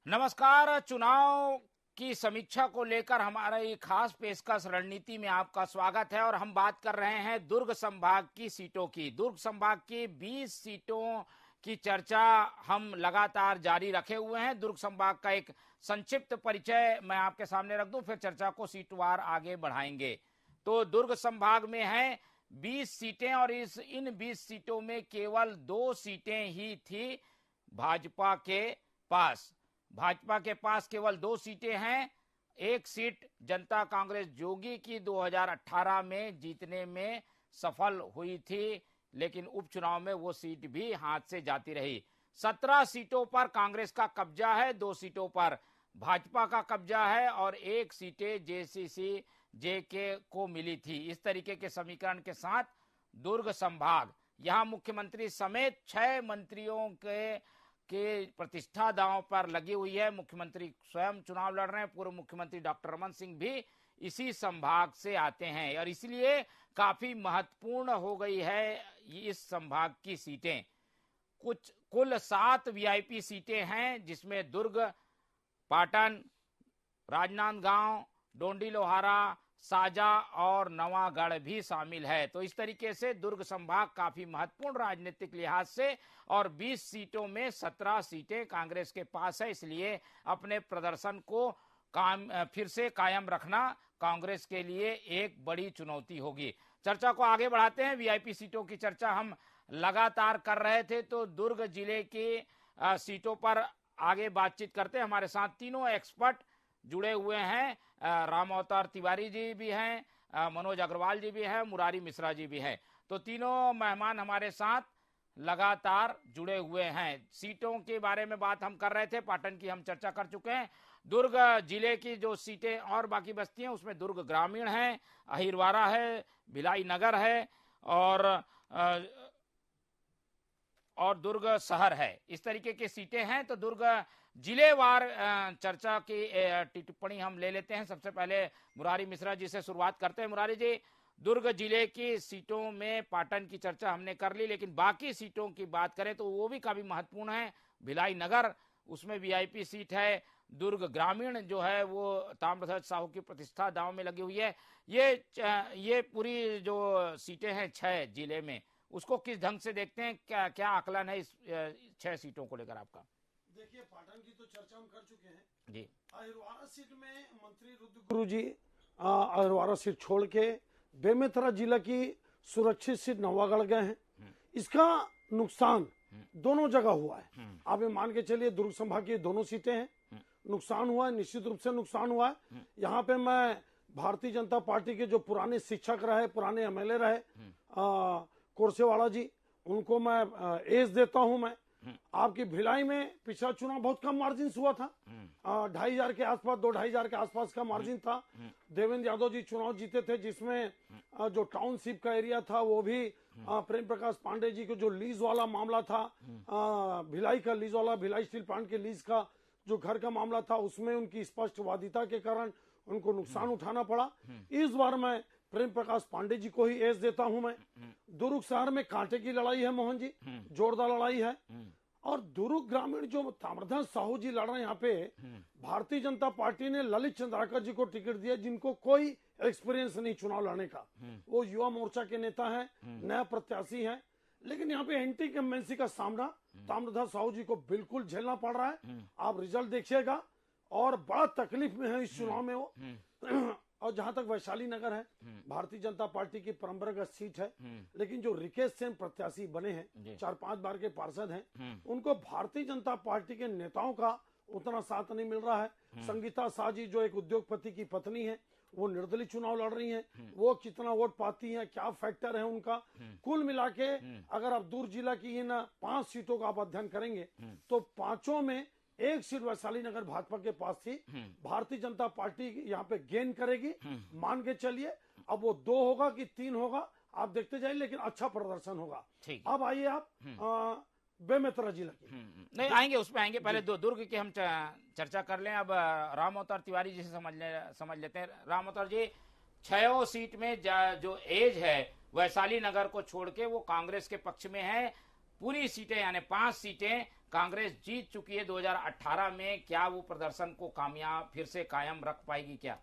नमस्कार। चुनाव की समीक्षा को लेकर हमारा ये खास पेशकश रणनीति में आपका स्वागत है और हम बात कर रहे हैं दुर्ग संभाग की सीटों की। दुर्ग संभाग की 20 सीटों की चर्चा हम लगातार जारी रखे हुए हैं। दुर्ग संभाग का एक संक्षिप्त परिचय मैं आपके सामने रख दूं, फिर चर्चा को सीटवार आगे बढ़ाएंगे। तो दुर्ग संभाग में है 20 सीटें और इन 20 सीटों में केवल 2 सीटें ही थी भाजपा के पास। भाजपा के पास केवल 2 सीटें हैं। एक सीट जनता कांग्रेस जोगी की 2018 में जीतने में सफल हुई थी, लेकिन उपचुनाव में वो सीट भी हाथ से जाती रही। 17 सीटों पर कांग्रेस का कब्जा है, 2 सीटों पर भाजपा का कब्जा है और 1 सीटें जेसीसी जेके को मिली थी। इस तरीके के समीकरण के साथ दुर्ग संभाग, यहां मुख्यमंत्री समेत 6 मंत्रियों के प्रतिष्ठा दांव पर लगी हुई है। मुख्यमंत्री स्वयं चुनाव लड़ रहे हैं। पूर्व मुख्यमंत्री डॉक्टर रमन सिंह भी इसी संभाग से आते हैं और इसलिए काफी महत्वपूर्ण हो गई है इस संभाग की सीटें। कुल 7 वीआईपी सीटें हैं, जिसमें दुर्ग, पाटन, राजनांदगांव, डोंडी लोहारा, साजा और नवागढ़ भी शामिल है। तो इस तरीके से दुर्ग संभाग काफी महत्वपूर्ण राजनीतिक लिहाज से, और 20 सीटों में 17 सीटें कांग्रेस के पास है। इसलिए अपने प्रदर्शन को फिर से कायम रखना कांग्रेस के लिए एक बड़ी चुनौती होगी। चर्चा को आगे बढ़ाते हैं। वीआईपी सीटों की चर्चा हम लगातार कर रहे थे, तो दुर्ग जिले की सीटों पर आगे बातचीत करते हैं। हमारे साथ तीनों एक्सपर्ट जुड़े हुए हैं। राम अवतार तिवारी जी भी हैं, मनोज अग्रवाल जी भी हैं, मुरारी मिश्रा जी भी हैं। तो तीनों मेहमान हमारे साथ लगातार जुड़े हुए हैं। सीटों के बारे में बात हम कर रहे थे, पाटन की हम चर्चा कर चुके हैं। दुर्ग जिले की जो सीटें और बाकी बस्ती हैं, उसमें दुर्ग ग्रामीण है, अहिरवारा है, भिलाई नगर है और दुर्ग शहर है। इस तरीके की सीटें हैं। तो दुर्ग जिलेवार चर्चा की टिप्पणी हम ले लेते हैं। सबसे पहले मुरारी मिश्रा जी से शुरुआत करते हैं। मुरारी जी, दुर्ग जिले की सीटों में पाटन की चर्चा हमने कर ली, लेकिन बाकी सीटों की बात करें तो वो भी काफी महत्वपूर्ण है। भिलाई नगर, उसमें वीआईपी सीट है। दुर्ग ग्रामीण जो है वो ताम्रध्वज साहू की प्रतिष्ठा दांव में लगी हुई है। ये पूरी जो सीटें हैं 6 जिले में, उसको किस ढंग से देखते हैं? क्या क्या आकलन है इस 6 सीटों को लेकर आपका? देखिए, पाटन की तो चर्चा हम कर चुके हैं जी। अहिरवारा सीट में मंत्री रुद्र गुरु जी अहिरवारा सीट छोड़ के बेमेतरा जिला की सुरक्षित सीट नवागढ़ गए हैं। इसका नुकसान दोनों जगह हुआ है। आप ये मान के चलिए, दुर्ग संभाग की दोनों सीटें हैं, नुकसान हुआ है, निश्चित रूप से नुकसान हुआ है। यहाँ पे मैं भारतीय जनता पार्टी के जो पुराने शिक्षक रहे, पुराने एमएलए रहे, कोरसेवाड़ा जी, उनको मैं एज देता हूं। मैं आपकी भिलाई में पिछला चुनाव बहुत कम मार्जिन हुआ था, 2,500 के आसपास, 2-2,500 के आसपास का मार्जिन था। देवेंद्र यादव जी चुनाव जीते थे, जिसमें जो टाउनशिप का एरिया था वो भी प्रेम प्रकाश पांडे जी को जो लीज वाला मामला था, भिलाई का लीज वाला, भिलाई स्टील प्लांट के लीज का जो घर का मामला था, उसमें उनकी स्पष्टवादिता के कारण उनको नुकसान उठाना पड़ा। इस बार मैं प्रेम प्रकाश पांडे जी को ही एज देता हूं। मैं दुर्ग शहर में कांटे की लड़ाई है मोहन जी, जोरदार लड़ाई है। और दुर्ग ग्रामीण जो ताम्रध्वज साहू जी लड़ रहे हैं, यहाँ पे भारतीय जनता पार्टी ने ललित चंद्राकर जी को टिकट दिया, जिनको कोई एक्सपीरियंस नहीं चुनाव लड़ने का। वो युवा मोर्चा के नेता है, नया प्रत्याशी है, लेकिन यहाँ पे एंटी इनकम्बेंसी का सामना ताम्रध्वज साहू जी को बिल्कुल झेलना पड़ रहा है। आप रिजल्ट देखिएगा, और बड़ा तकलीफ में है इस चुनाव में वो। और जहां तक वैशाली नगर है, भारतीय जनता पार्टी की परंपरागत सीट है, लेकिन जो रिकेश सेन प्रत्याशी बने हैं, 4-5 बार के पार्षद हैं, उनको भारतीय जनता पार्टी के नेताओं का उतना साथ नहीं मिल रहा है। संगीता शाह जी जो एक उद्योगपति की पत्नी है, वो निर्दलीय चुनाव लड़ रही हैं। वो कितना वोट पाती हैं, क्या फैक्टर है उनका, कुल मिला के अगर आप दुर्ग जिला की इन 5 सीटों का आप अध्ययन करेंगे तो 5 में 1 सीट वैशाली नगर भाजपा के पास थी। भारतीय जनता पार्टी यहाँ पे गेन करेगी, मान के चलिए। अब वो 2 होगा कि 3 होगा, आप देखते जाइए, लेकिन अच्छा प्रदर्शन होगा। अब आइए आप बेमेतरा जिला की नहीं आएंगे, उसमें आएंगे। पहले दुर्ग की हम चर्चा कर लें। अब राम अवतार तिवारी जी से समझ लेते हैं। राम अवतार जी, 6 सीट में जो एज है वैशाली नगर को छोड़ के वो कांग्रेस के पक्ष में है। पूरी सीटें यानी 5 सीटें कांग्रेस जीत चुकी है 2018 में। क्या वो प्रदर्शन को कामयाब फिर से कायम रख पाएगी क्या?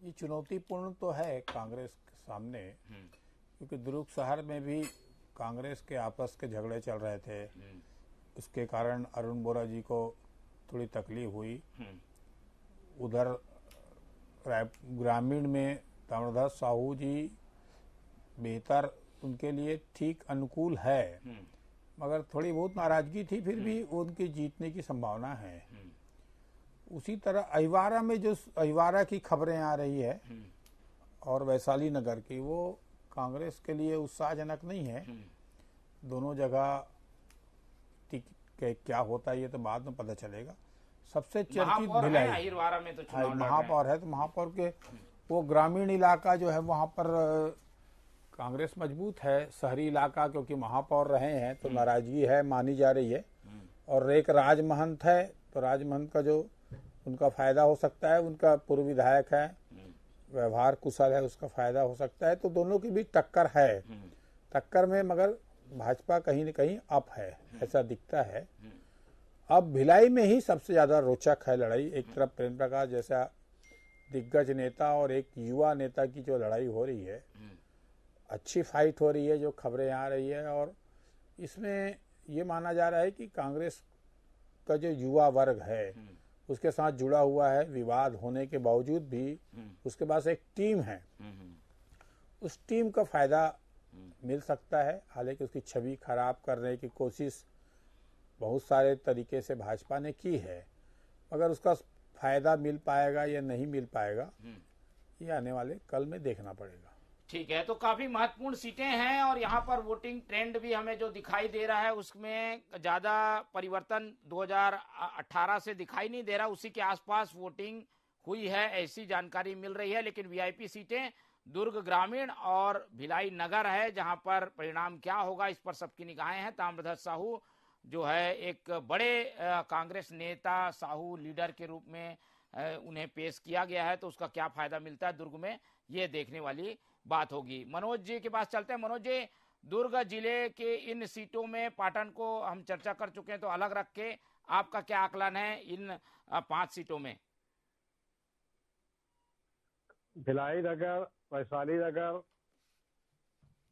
ये चुनौतीपूर्ण तो है कांग्रेस के सामने, क्योंकि दुर्ग शहर में भी कांग्रेस के आपस के झगड़े चल रहे थे। उसके कारण अरुण बोरा जी को थोड़ी तकलीफ हुई। उधर ग्रामीण में ताम्रध्वज साहू जी बेहतर, उनके लिए ठीक अनुकूल है, मगर थोड़ी बहुत नाराजगी थी, फिर भी उनकी जीतने की संभावना है। उसी तरह अहिवारा में जो अहिवारा की खबरें आ रही है और वैशाली नगर की, वो कांग्रेस के लिए उत्साहजनक नहीं है। दोनों जगह क्या होता है ये तो बाद में पता चलेगा। सबसे चर्चित भिलाई अहिवारा में तो चुनाव महापौर है, तो महापौर के वो ग्रामीण इलाका जो है वहां पर कांग्रेस मजबूत है। शहरी इलाका क्योंकि महापौर रहे हैं तो नाराजगी है, मानी जा रही है। और एक राजमहंत है, तो राजमहंत का जो उनका फायदा हो सकता है, उनका पूर्व विधायक है, व्यवहार कुशल है, उसका फायदा हो सकता है। तो दोनों की भी टक्कर है। टक्कर में मगर भाजपा कहीं न कहीं अप है, ऐसा दिखता है। अब भिलाई में ही सबसे ज्यादा रोचक है लड़ाई। एक तरफ प्रेम प्रकाश जैसा दिग्गज नेता और एक युवा नेता की जो लड़ाई हो रही है, अच्छी फाइट हो रही है, जो खबरें आ रही है। और इसमें ये माना जा रहा है कि कांग्रेस का जो युवा वर्ग है उसके साथ जुड़ा हुआ है। विवाद होने के बावजूद भी उसके पास एक टीम है, उस टीम का फायदा मिल सकता है। हालांकि उसकी छवि खराब करने की कोशिश बहुत सारे तरीके से भाजपा ने की है, मगर उसका फायदा मिल पाएगा या नहीं मिल पाएगा ये आने वाले कल में देखना पड़ेगा। ठीक है, तो काफी महत्वपूर्ण सीटें हैं और यहाँ पर वोटिंग ट्रेंड भी हमें जो दिखाई दे रहा है उसमें ज्यादा परिवर्तन 2018 से दिखाई नहीं दे रहा। उसी के आसपास वोटिंग हुई है ऐसी जानकारी मिल रही है। लेकिन वीआईपी सीटें दुर्ग ग्रामीण और भिलाई नगर है, जहां पर परिणाम क्या होगा इस पर सबकी निगाहें हैं। ताम्रध्वज साहू जो है एक बड़े कांग्रेस नेता, साहू लीडर के रूप में उन्हें पेश किया गया है, तो उसका क्या फायदा मिलता है दुर्ग में, ये देखने वाली बात होगी। मनोज जी के पास चलते हैं। मनोज जी, दुर्ग जिले के इन सीटों में पाटन को हम चर्चा कर चुके हैं, तो अलग रख के आपका क्या आकलन है इन 5 सीटों में? भिलाई नगर, वैशाली नगर,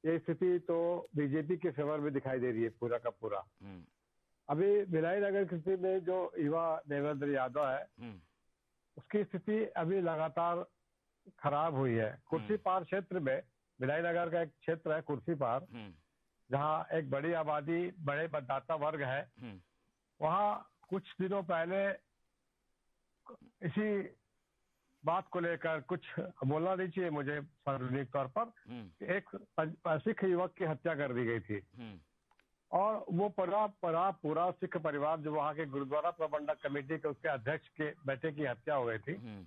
ये स्थिति तो बीजेपी के फेवर में दिखाई दे रही है पूरा का पूरा। अभी भिलाई नगर की स्थिति में जो युवा देवेंद्र यादव है उसकी स्थिति अभी लगातार खराब हुई है। कुर्सी पार क्षेत्र में, भिलाई नगर का एक क्षेत्र है कुर्सी पार, जहाँ एक बड़ी आबादी, बड़े मतदाता वर्ग है। वहाँ कुछ दिनों पहले इसी बात को लेकर, कुछ बोलना नहीं चाहिए मुझे सार्वजनिक तौर पर, एक सिख युवक की हत्या कर दी गई थी। और वो पूरा सिख परिवार जो वहाँ के गुरुद्वारा प्रबंधक कमेटी के उसके अध्यक्ष के बेटे की हत्या हो गई थी।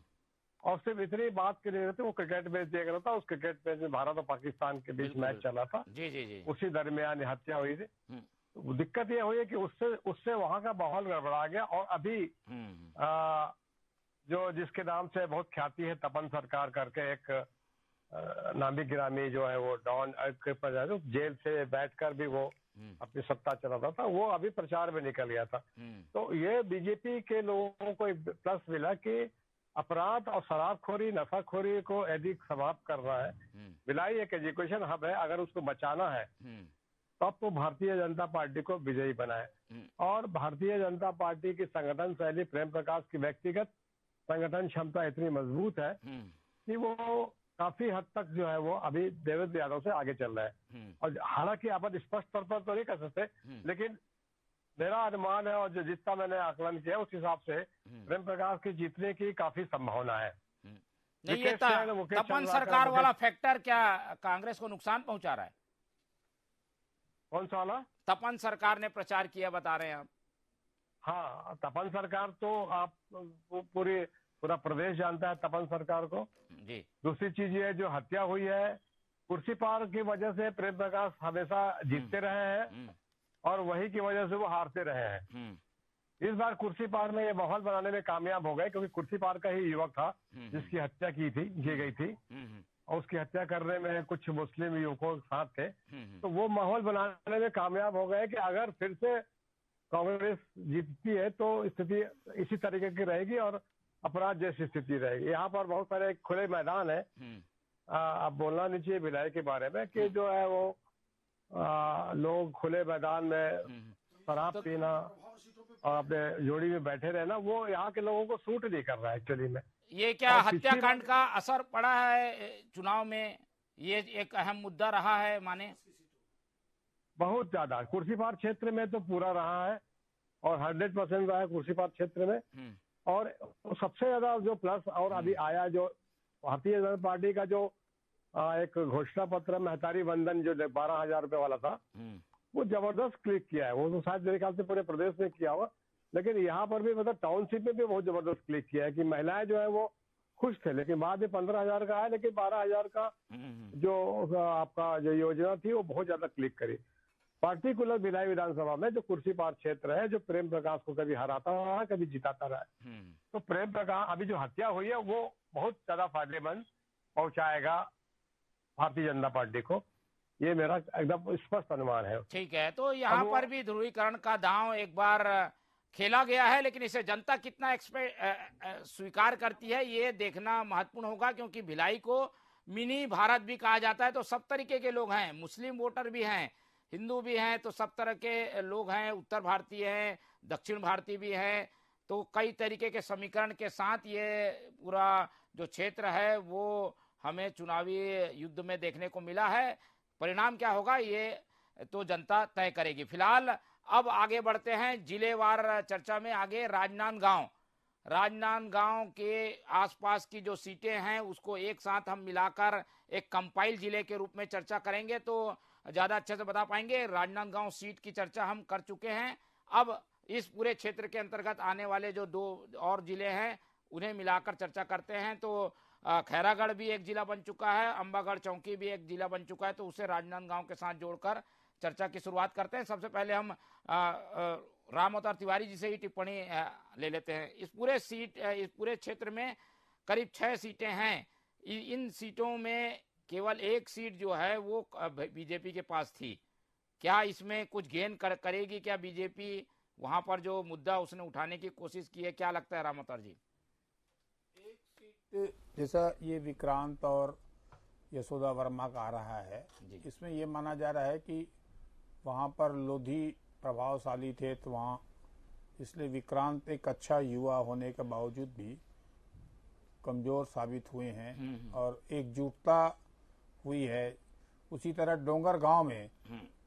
और सिर्फ इतनी बात के लिए रहते, वो क्रिकेट मैच देख रहा था। उस क्रिकेट मैच में भारत और पाकिस्तान के बीच मैच चला था। जी। उसी दरमियान हत्या हुई थी। तो दिक्कत ये हुई है कि उससे वहाँ का माहौल गड़बड़ा गया। और अभी जो जिसके नाम से बहुत ख्याति है, तपन सरकार करके एक नामी गिरामी जो है, वो डॉन जेल से बैठकर भी वो अपनी सत्ता चलाता था, वो अभी प्रचार में निकल गया था। तो ये बीजेपी के लोगों को एक प्लस मिला कि अपराध और शराबखोरी, नशाखोरी को यदि समाप्त करना है, भिलाई एक एजुकेशन हब है, अगर उसको बचाना है तब तो भारतीय जनता पार्टी को विजयी बनाए। और भारतीय जनता पार्टी की संगठन शैली, प्रेम प्रकाश की व्यक्तिगत संगठन क्षमता इतनी मजबूत है कि वो काफी हद तक जो है वो अभी देवेंद्र यादव से आगे चल रहा है। और हालांकि आप स्पष्ट तौर पर तो नहीं कर सकते, लेकिन मेरा अनुमान है और जो जितना मैंने आकलन किया उस हिसाब से प्रेम प्रकाश की जीतने की काफी संभावना है। नहीं, ये तपन सरकार वाला फैक्टर क्या कांग्रेस को नुकसान पहुंचा रहा है? कौन सा वाला? तपन सरकार ने प्रचार किया बता रहे हैं आप। हाँ, तपन सरकार तो आप पूरा प्रदेश जानता है तपन सरकार को जी। दूसरी चीज ये जो हत्या हुई है, कुर्सी पार की वजह से प्रेम प्रकाश हमेशा जीतते रहे हैं और वही की वजह से वो हारते रहे हैं। इस बार कुर्सी पार में ये माहौल बनाने में कामयाब हो गए, क्योंकि कुर्सी पार का ही युवक था जिसकी हत्या की गई थी। और उसकी हत्या करने में कुछ मुस्लिम युवकों के साथ थे। तो वो माहौल बनाने में कामयाब हो गए कि अगर फिर से कांग्रेस जीतती है तो स्थिति इसी तरीके की रहेगी और अपराध जैसी स्थिति रहेगी। यहाँ पर बहुत सारे खुले मैदान है। अब बोलना नहीं चाहिए भिलाई के बारे में कि जो है वो लोग खुले मैदान में शराब पीना और अपने जोड़ी में बैठे रहना, वो यहाँ के लोगों को सूट नहीं कर रहा है एक्चुअली में। ये क्या हत्याकांड का असर पड़ा है चुनाव में? ये एक अहम मुद्दा रहा है माने? बहुत ज्यादा कुर्सीपार क्षेत्र में तो पूरा रहा है और 100% रहा है कुर्सीपार क्षेत्र में। और सबसे ज्यादा जो प्लस और अभी आया, जो भारतीय जनता पार्टी का जो एक घोषणा पत्र महतारी वंदन जो 12,000 रुपए वाला था, वो जबरदस्त क्लिक किया है। वो तो शायद मेरे ख्याल से पूरे प्रदेश में किया हुआ, लेकिन यहाँ पर भी मतलब टाउनशिप में भी बहुत जबरदस्त क्लिक किया है कि महिलाएं जो है वो खुश थे। लेकिन बाद में 15,000 का है, लेकिन 12,000 का जो आपका जो योजना थी वो बहुत ज्यादा क्लिक करी। पार्टिकुलर भिलाई विधानसभा में जो कुर्सीपार क्षेत्र है, जो प्रेम प्रकाश को कभी हराता रहा कभी जिताता रहा, तो प्रेम प्रकाश अभी जो हत्या हुई है वो बहुत ज्यादा फायदेमंद पहुंचाएगा भारतीय जनता पार्टी को। ये मेरा एकदम स्पष्ट अनुमान है। ठीक है, तो यहाँ पर भी ध्रुवीकरण का दांव एक बार खेला गया है, लेकिन इसे जनता कितना स्वीकार करती है ये देखना महत्वपूर्ण होगा, क्योंकि भिलाई को मिनी भारत भी कहा जाता है। तो सब तरीके के लोग हैं, मुस्लिम वोटर भी हैं, हिंदू भी हैं, तो सब तरह के लोग हैं, उत्तर भारतीय हैं, दक्षिण भारतीय भी हैं। तो कई तरीके के समीकरण के साथ ये पूरा जो क्षेत्र है वो हमें चुनावी युद्ध में देखने को मिला है। परिणाम क्या होगा ये तो जनता तय करेगी। फिलहाल अब आगे बढ़ते हैं जिलेवार चर्चा में। आगे राजनांदगांव के आसपास की जो सीटें हैं उसको एक साथ हम मिलाकर एक कंपाइल जिले के रूप में चर्चा करेंगे तो ज्यादा अच्छे से बता पाएंगे। राजनांदगांव सीट की चर्चा हम कर चुके हैं। अब इस पूरे क्षेत्र के अंतर्गत आने वाले जो 2 और जिले हैं उन्हें मिलाकर चर्चा करते हैं। तो खैरागढ़ भी एक जिला बन चुका है, अंबागढ़ चौकी भी एक जिला बन चुका है, तो उसे राजनांदगांव के साथ जोड़कर चर्चा की शुरुआत करते हैं। सबसे पहले हम राम अवतार तिवारी जी से ही टिप्पणी ले लेते हैं। इस पूरे क्षेत्र में करीब 6 सीटें हैं। इन सीटों में केवल एक सीट जो है वो बीजेपी के पास थी। क्या इसमें कुछ गेन करेगी क्या बीजेपी? वहां पर जो मुद्दा उसने उठाने की कोशिश की है, क्या लगता है राम अवतार जी? एक सीट जैसा ये विक्रांत और यशोदा वर्मा का आ रहा है, इसमें ये माना जा रहा है कि वहाँ पर लोधी प्रभावशाली थे, तो वहाँ इसलिए विक्रांत एक अच्छा युवा होने के बावजूद भी कमजोर साबित हुए हैं और एकजुटता हुई है। उसी तरह डोंगर गांव में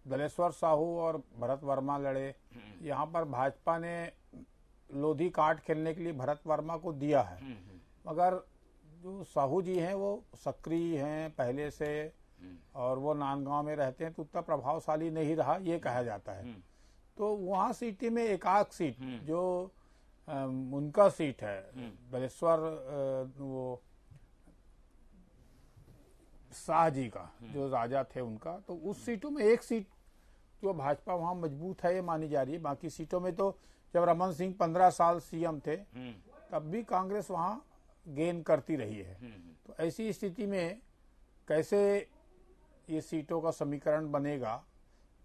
दलेश्वर साहू और भरत वर्मा लड़े। यहाँ पर भाजपा ने लोधी काट खेलने के लिए भरत वर्मा को दिया है, मगर जो साहू जी हैं वो सक्रिय हैं पहले से और वो नांदगांव में रहते हैं, तो उतना प्रभावशाली नहीं रहा ये कहा जाता है। तो वहाँ सिटी में एक आध सीट जो उनका सीट है दलेश्वर वो शाह जी का जो राजा थे उनका, तो उस सीटों में एक सीट जो भाजपा वहाँ मजबूत है ये मानी जा रही है। बाकी सीटों में तो जब रमन सिंह 15 साल सीएम थे तब भी कांग्रेस वहाँ गेन करती रही है। तो ऐसी स्थिति में कैसे ये सीटों का समीकरण बनेगा?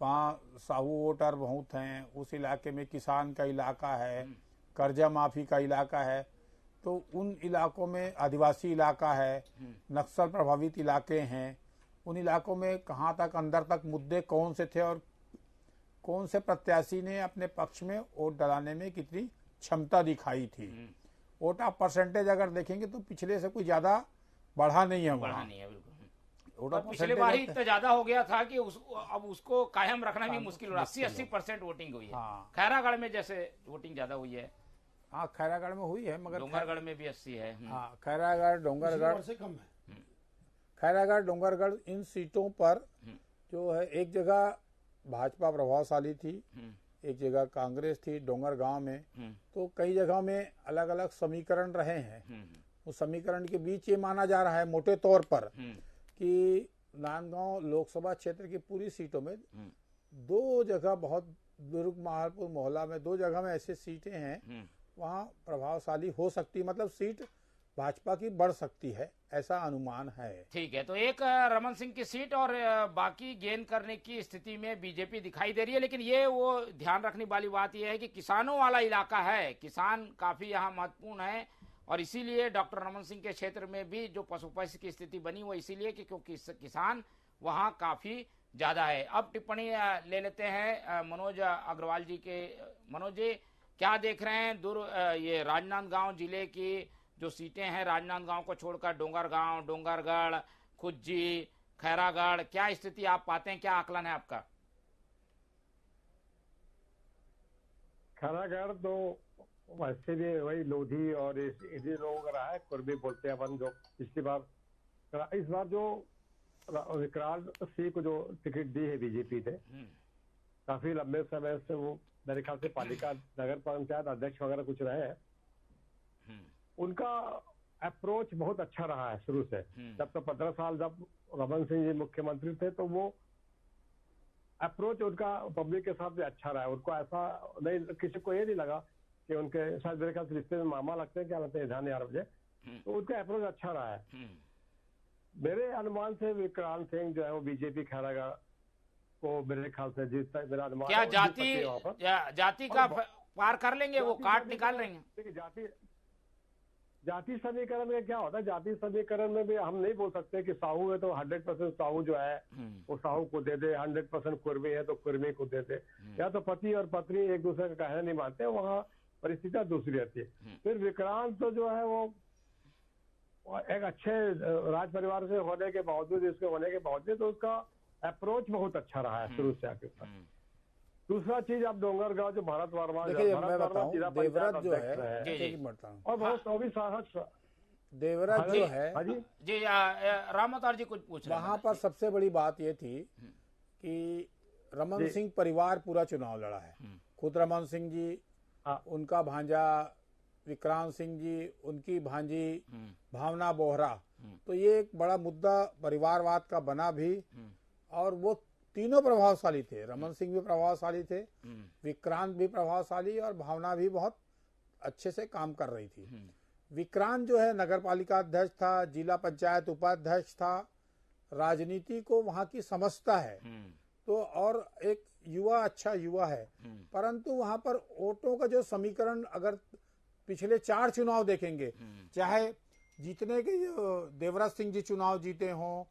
वहाँ साहू वोटर बहुत हैं, उस इलाके में किसान का इलाका है, कर्जा माफी का इलाका है, तो उन इलाकों में आदिवासी इलाका है, नक्सल प्रभावित इलाके हैं। उन इलाकों में कहाँ तक अंदर तक मुद्दे कौन से थे और कौन से प्रत्याशी ने अपने पक्ष में वोट डलाने में कितनी क्षमता दिखाई थी। वोट आप परसेंटेज अगर देखेंगे तो पिछले से कोई ज्यादा बढ़ा नहीं है, बढ़ा नहीं है बिल्कुल। पिछले बार ही इतना ज्यादा हो गया था कि अब उसको कायम रखना भी मुश्किल हो रहा। 80% वोटिंग हुई है। खैरागढ़ में जैसे वोटिंग ज्यादा हुई है। हाँ, खैरागढ़ में हुई है, मगर डोंगरगढ़ में भी 80 है। हाँ, खैरागढ़ डोंगरगढ़ से कम है। खैरागढ़ डोंगरगढ़ इन सीटों पर जो है एक जगह भाजपा प्रभावशाली थी, एक जगह कांग्रेस थी डोंगरगांव में। तो कई जगह में अलग अलग समीकरण रहे हैं। उस समीकरण के बीच ये माना जा रहा है मोटे तौर पर कि नांदगांव लोकसभा क्षेत्र की पूरी सीटों में 2 जगह बहुत दुर्ग महालपुर मोहल्ला में 2 जगह में ऐसी सीटें हैं वहाँ प्रभावशाली हो सकती है। मतलब सीट भाजपा की बढ़ सकती है, ऐसा अनुमान है। ठीक है, तो एक रमन सिंह की सीट और बाकी गेन करने की स्थिति में बीजेपी दिखाई दे रही है। लेकिन ये वो ध्यान रखने वाली बात ये है कि किसानों वाला इलाका है, किसान काफी यहाँ महत्वपूर्ण है, और इसीलिए डॉक्टर रमन सिंह के क्षेत्र में भी जो पशुपक्षी की स्थिति बनी वो इसीलिए कि क्योंकि किसान वहाँ काफी ज्यादा है। अब टिप्पणी ले लेते हैं मनोज अग्रवाल जी के। मनोज जी, क्या देख रहे हैं ये राजनांदगांव जिले की जो सीटें हैं, राजनांदगांव को छोड़कर डोंगरगांव, डोंगरगढ़, खुज्जी, खैरागढ़, क्या स्थिति आप पाते हैं, क्या आकलन है आपका? खैरागढ़ तो वैसे भी वही लोधी और इन्हीं लोगों का रहा है, कुर्मी बोलते हैं अपन, जो पिछली बार, इस बार जो विक्रांत सिंह को जो टिकट दी है बीजेपी ने, काफी लंबे समय से वो मेरे ख्याल से पालिका नगर पंचायत अध्यक्ष वगैरह कुछ रहे हैं। उनका अप्रोच बहुत अच्छा रहा है शुरू से। जब तो 15 साल जब रमन सिंह जी मुख्यमंत्री थे तो वो अप्रोच उनका पब्लिक के साथ भी अच्छा रहा है। उनको ऐसा नहीं, किसी को ये नहीं लगा कि उनके शायद मेरे ख्याल से रिश्ते में मामा लगते हैं, क्या लगते हैं, ध्यान 11 बजे, तो उनका अप्रोच अच्छा रहा है। मेरे अनुमान से विक्रांत सिंह जो है वो बीजेपी खैरागढ़ को मेरे ख्याल से जीतता है, मेरा अनुमान। क्या जाति का पार कर लेंगे, वो काट निकाल लेंगे? जाति समीकरण में क्या होता है, जाति समीकरण में भी हम नहीं बोल सकते कि साहू है तो 100% साहू जो है वो साहू को दे दे, 100% कुर्मी है तो कुर्मी को दे दे, या तो पति और पत्नी एक दूसरे का कहना नहीं मानते, वहाँ परिस्थितियां दूसरी रहती है। फिर विक्रांत तो जो है वो एक अच्छे राज परिवार से होने के बावजूद, इसके होने के बावजूद, तो उसका अप्रोच बहुत अच्छा रहा है शुरू से आगे तक। दूसरा चीज, आप डोंगरगांव जो भारत वर्मा, देखिए मैं बताऊं, देवराज जो है, और बहुत 24 देवराज जो है जी, रामोतार जी कुछ पूछ रहे हैं। वहां पर सबसे बड़ी बात ये थी कि रमन सिंह परिवार पूरा चुनाव लड़ा है। खुद रमन सिंह जी, उनका भांजा विक्रांत सिंह जी, उनकी भांजी भावना बोहरा, तो ये एक बड़ा मुद्दा परिवारवाद का बना भी। और वो तीनों प्रभावशाली थे, रमन सिंह भी प्रभावशाली थे, विक्रांत भी प्रभावशाली, और भावना भी बहुत अच्छे से काम कर रही थी। विक्रांत जो है नगर पालिका अध्यक्ष था, जिला पंचायत उपाध्यक्ष था, राजनीति को वहां की समझता है, तो और एक युवा, अच्छा युवा है। परंतु वहां पर वोटों का जो समीकरण अगर पिछले 4 चुनाव देखेंगे, चाहे जीतने के जो देवराज सिंह जी चुनाव जीते हों,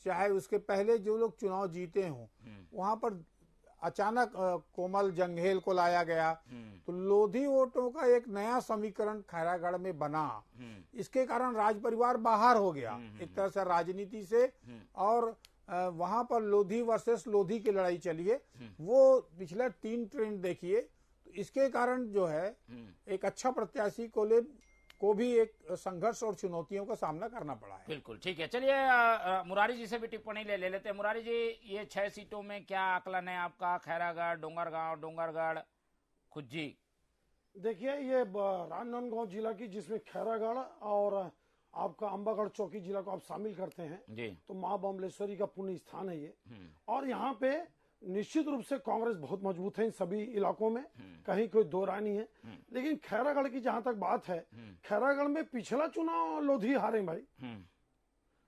चाहे उसके पहले जो लोग चुनाव जीते हों, वहां पर अचानक कोमल जंघेल को लाया गया, तो लोधी वोटों का एक नया समीकरण खैरागढ़ में बना। इसके कारण राज परिवार बाहर हो गया एक तरह से राजनीति से, और वहां पर लोधी वर्सेस लोधी की लड़ाई चली है। वो पिछले 3 ट्रेंड देखिए, तो इसके कारण जो है एक अच्छा प्रत्याशी को भी एक संघर्ष और चुनौतियों का सामना करना पड़ा है। बिल्कुल ठीक है, चलिए मुरारी जी से भी टिप्पणी ले लेते हैं। मुरारी जी, ये 6 सीटों में क्या आकलन है आपका? खैरागढ़, डोंगरगांव, डोंगरगढ़, खुज्जी। देखिए, ये राजनांदगांव जिला की, जिसमें खैरागढ़ और आपका अंबागढ़ चौकी जिला को आप शामिल करते हैं जी, तो माँ बमलेश्वरी का पुण्य स्थान है ये। और यहाँ पे निश्चित रूप से कांग्रेस बहुत मजबूत है इन सभी इलाकों में, कहीं कोई दो राय नहीं है। लेकिन खैरागढ़ की जहां तक बात है, खैरागढ़ में पिछला चुनाव लोधी हारे भाई,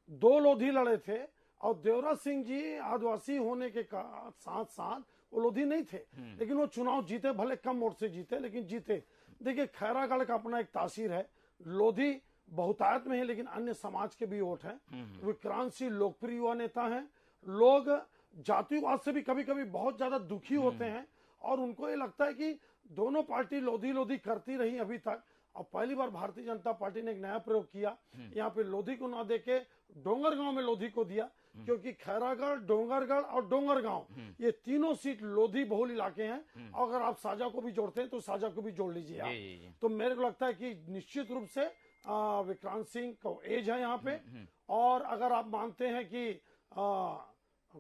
2 लोधी लड़े थे, और देवराज सिंह जी आदिवासी होने के साथ साथ वो लोधी नहीं थे, लेकिन वो चुनाव जीते, भले कम वोट से जीते, लेकिन जीते। देखिए, खैरागढ़ का अपना एक तासीर है, लोधी बहुतायत में है लेकिन अन्य समाज के भी वोट है। विक्रांत सिंह लोकप्रिय युवा नेता है, लोग जातिवाद से भी कभी कभी बहुत ज्यादा दुखी होते हैं, और उनको ये लगता है कि दोनों पार्टी लोधी लोधी करती रही अभी तक। और पहली बार भारतीय जनता पार्टी ने एक नया प्रयोग किया, यहाँ पे लोधी को ना देके डोंगरगांव में लोधी को दिया, क्योंकि खैरागढ़, डोंगरगढ़ और डोंगरगांव ये तीनों सीट लोधी बहुल इलाके हैं। और अगर आप साझा को भी जोड़ते हैं तो साझा को भी जोड़ लीजिए आप। तो मेरे को लगता है कि निश्चित रूप से विक्रांत सिंह को एज है यहाँ पे। और अगर आप मानते हैं कि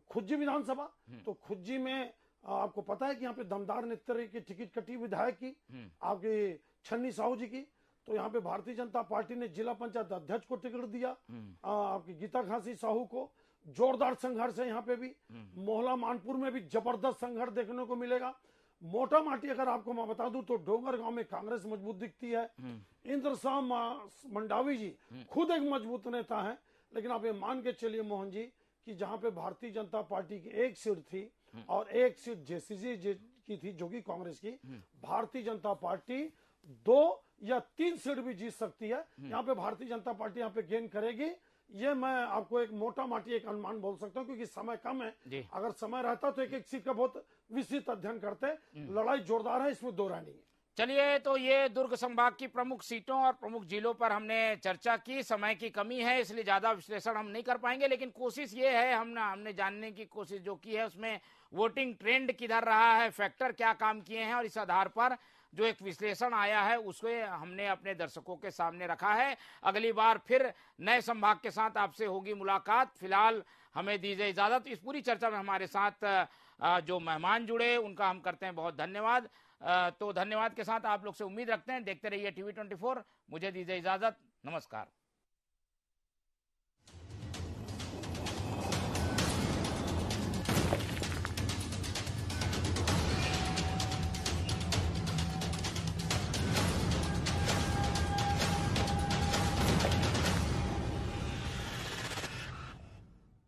खुज्जी विधानसभा, तो खुज्जी में आपको पता है कि यहाँ पे दमदार नेत्री की टिकट कटी विधायक की, आपकी छन्नी साहू जी की, तो यहाँ पे भारतीय जनता पार्टी ने जिला पंचायत अध्यक्ष को टिकट दिया, आपकी गीता घासी साहू को। जोरदार संघर्ष है यहाँ पे भी। मोहला मानपुर में भी जबरदस्त संघर्ष देखने को मिलेगा। मोटा माटी अगर आपको मैं बता दूं तो डोंगरगांव में कांग्रेस मजबूत दिखती है। इंद्र शाह मंडावी जी खुद एक मजबूत नेता है, लेकिन आप ये मान के चलिए मोहन जी कि जहां पे भारतीय जनता पार्टी की एक सीट थी और एक सीट जेसीसी की थी जो कि कांग्रेस की, भारतीय जनता पार्टी 2 या 3 सीट भी जीत सकती है। यहाँ पे भारतीय जनता पार्टी यहाँ पे गेन करेगी, ये मैं आपको एक मोटा माटी एक अनुमान बोल सकता हूँ, क्योंकि समय कम है। अगर समय रहता तो एक एक सीट का बहुत विस्तृत अध्ययन करते। लड़ाई जोरदार है, इसमें दो राय नहीं है। चलिए, तो ये दुर्ग संभाग की प्रमुख सीटों और प्रमुख जिलों पर हमने चर्चा की। समय की कमी है इसलिए ज्यादा विश्लेषण हम नहीं कर पाएंगे, लेकिन कोशिश ये है, हमने जानने की कोशिश जो की है उसमें वोटिंग ट्रेंड किधर रहा है, फैक्टर क्या काम किए हैं, और इस आधार पर जो एक विश्लेषण आया है उसको हमने अपने दर्शकों के सामने रखा है। अगली बार फिर नए संभाग के साथ आपसे होगी मुलाकात। फिलहाल हमें दीजिए इजाजत। इस पूरी चर्चा में हमारे साथ जो मेहमान जुड़े उनका हम करते हैं बहुत धन्यवाद। तो धन्यवाद के साथ आप लोग से उम्मीद रखते हैं देखते रहिए टीवी 24। मुझे दीजिए इजाजत, नमस्कार।